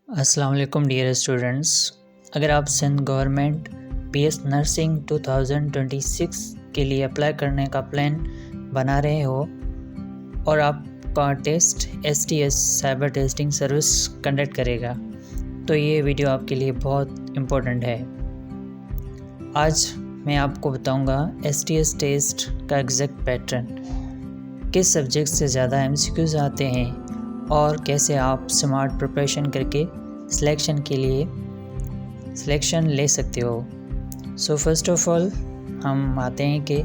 अस्सलाम वालेकुम dear students. अगर आप सिंध गवर्नमेंट बीएस नर्सिंग 2026 के लिए अप्लाई करने का प्लान बना रहे हो और आपका test STS cyber testing service conduct करेगा, तो ये वीडियो आपके लिए बहुत इम्पोर्टेंट है। आज मैं आपको बताऊंगा एसटीएस टेस्ट का एग्जैक्ट पैटर्न, किस सब्जेक्ट से ज़्यादा एमसीक्यूज़ आते हैं और कैसे आप स्मार्ट प्रिपरेशन करके सिलेक्शन के लिए सिलेक्शन ले सकते हो। सो फर्स्ट ऑफ ऑल हम आते हैं कि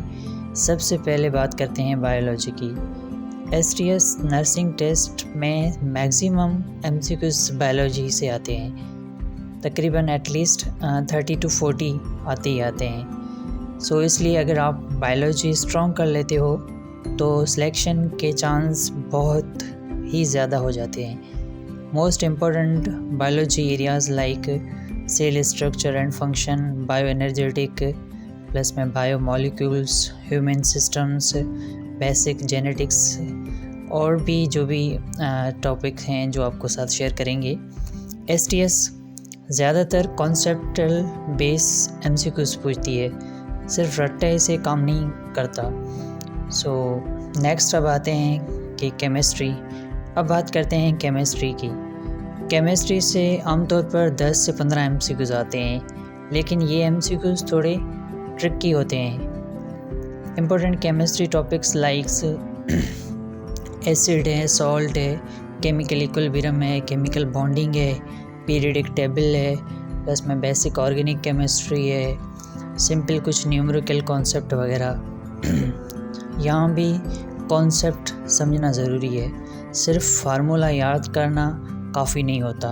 सबसे पहले बात करते हैं बायोलॉजी की। एसटीएस नर्सिंग टेस्ट में मैक्सिमम एमसीक्यूज़ बायोलॉजी से आते हैं, तकरीबन एटलीस्ट 30 to 40 आते ही आते हैं। सो इसलिए अगर आप बायोलॉजी स्ट्रॉन्ग कर लेते हो तो सिलेक्शन के चांस बहुत ही ज़्यादा हो जाते हैं। Most important biology areas like cell structure and function, bio energetic, plus में bio molecules, human systems, basic genetics और भी जो भी टॉपिक हैं जो आपको साथ शेयर करेंगे। एसटीएस ज़्यादातर कॉन्सेप्टल बेस एमसीक्यूज़ पूछती है, सिर्फ रट्टे से काम नहीं करता। सो नेक्स्ट अब आते हैं कि केमिस्ट्री। अब बात करते हैं केमिस्ट्री की। केमिस्ट्री से आमतौर पर 10 से 15 एमसीक्यूज़ आते हैं, लेकिन ये एमसीक्यूज़ थोड़े ट्रिकी होते हैं। Important chemistry topics likes acid है, सॉल्ट है, केमिकल इक्विलिब्रियम है, केमिकल बॉन्डिंग है, पीरियडिक टेबल है, प्लस में बेसिक ऑर्गेनिक केमिस्ट्री है, सिंपल कुछ न्यूमेरिकल कॉन्सेप्ट वगैरह। यहाँ भी कॉन्सेप्ट समझना ज़रूरी है, सिर्फ फार्मूला याद करना काफ़ी नहीं होता।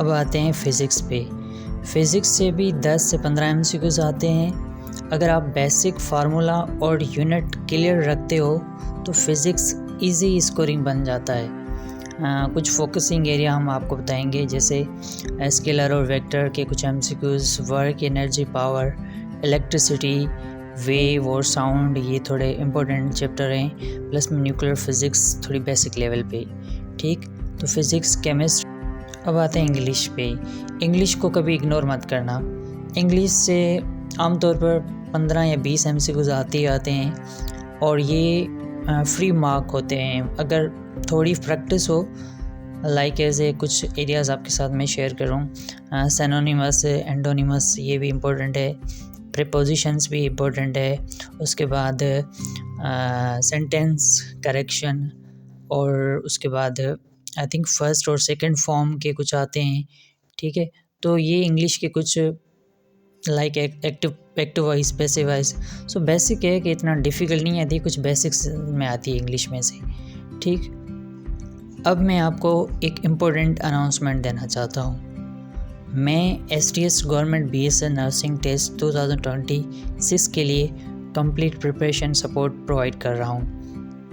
अब आते हैं फ़िज़िक्स पे। फ़िज़िक्स से भी 10 से 15 एमसीक्यूज़ आते हैं। अगर आप बेसिक फार्मूला और यूनिट क्लियर रखते हो तो फ़िज़िक्स इजी स्कोरिंग बन जाता है। कुछ फोकसिंग एरिया हम आपको बताएंगे, जैसे स्केलर और वेक्टर के कुछ MCQs, work, energy, power, electricity, wave और साउंड, ये थोड़े इम्पोर्टेंट चैप्टर हैं। प्लस में न्यूक्लियर फिज़िक्स थोड़ी बेसिक लेवल पे। ठीक, तो फिज़िक्स, केमिस्ट्री। अब आते हैं इंग्लिश पे। इंग्लिश को कभी इग्नोर मत करना। इंग्लिश से आमतौर पर 15 या 20 एमसीक्यूज़ आते ही आते हैं और ये फ्री मार्क होते हैं अगर थोड़ी प्रैक्टिस हो। लाइक ऐसे कुछ एरियाज़ आपके साथ मैं शेयर करूँ। सिनोनिमस, एंटोनिमस, ये भी इम्पोर्टेंट है। प्रीपोजिशंस भी इम्पोर्टेंट है। उसके बाद सेंटेंस करेक्शन, और उसके बाद आई थिंक फर्स्ट और सेकंड फॉर्म के कुछ आते हैं। ठीक है, तो ये इंग्लिश के कुछ like active voice, passive voice. So basic है कि इतना डिफ़िकल्ट नहीं आती, कुछ बेसिक्स में आती है इंग्लिश में से। ठीक, अब मैं आपको एक इम्पोर्टेंट अनाउंसमेंट देना चाहता हूँ। मैं STS government BS nursing test 2026 के लिए कंप्लीट प्रिपरेशन सपोर्ट प्रोवाइड कर रहा हूँ।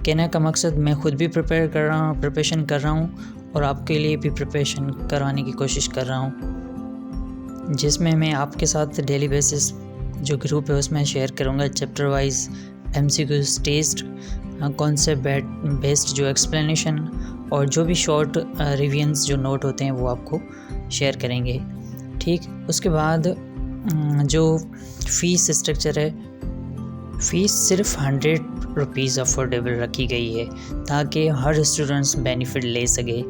कहने का मकसद, मैं खुद भी प्रिपरेशन कर रहा हूँ और आपके लिए भी प्रिपरेशन करवाने की कोशिश कर रहा हूँ, जिसमें मैं आपके साथ डेली बेसिस जो ग्रुप है उसमें शेयर करूँगा chapter wise MCQs, test, concept based जो एक्सप्लेनेशन और जो भी शॉर्ट रिवीजन्स जो नोट होते हैं वो आपको शेयर करेंगे। ठीक, उसके बाद जो फ़ीस स्ट्रक्चर है, फ़ीस सिर्फ 100 रुपीज़ अफोर्डेबल रखी गई है ताकि हर स्टूडेंट्स बेनिफिट ले सके।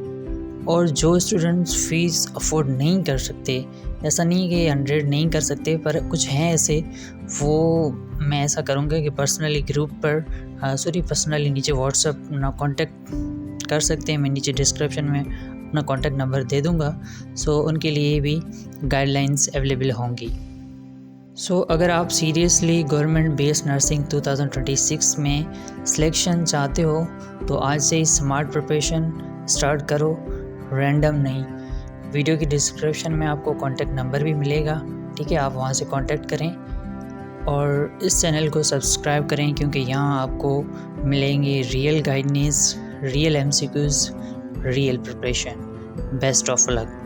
और जो स्टूडेंट्स फ़ीस अफोर्ड नहीं कर सकते, ऐसा नहीं कि 100 नहीं कर सकते, पर कुछ हैं ऐसे, वो मैं ऐसा करूँगा कि पर्सनली ग्रुप पर पर्सनली नीचे व्हाट्सएप ना कॉन्टेक्ट कर सकते हैं। मैं नीचे डिस्क्रिप्शन में अपना कॉन्टैक्ट नंबर दे दूँगा। सो उनके लिए भी गाइडलाइंस अवेलेबल होंगी। सो अगर आप सीरियसली गवर्नमेंट बेस्ड नर्सिंग 2026 में सिलेक्शन चाहते हो तो आज से ही स्मार्ट प्रिपरेशन स्टार्ट करो, रैंडम नहीं। वीडियो की डिस्क्रिप्शन में आपको कॉन्टैक्ट नंबर भी मिलेगा। ठीक है, आप वहाँ से कॉन्टैक्ट करें और इस चैनल को सब्सक्राइब करें, क्योंकि यहाँ आपको मिलेंगे real guidance, real MCQs, real preparation. Best of luck.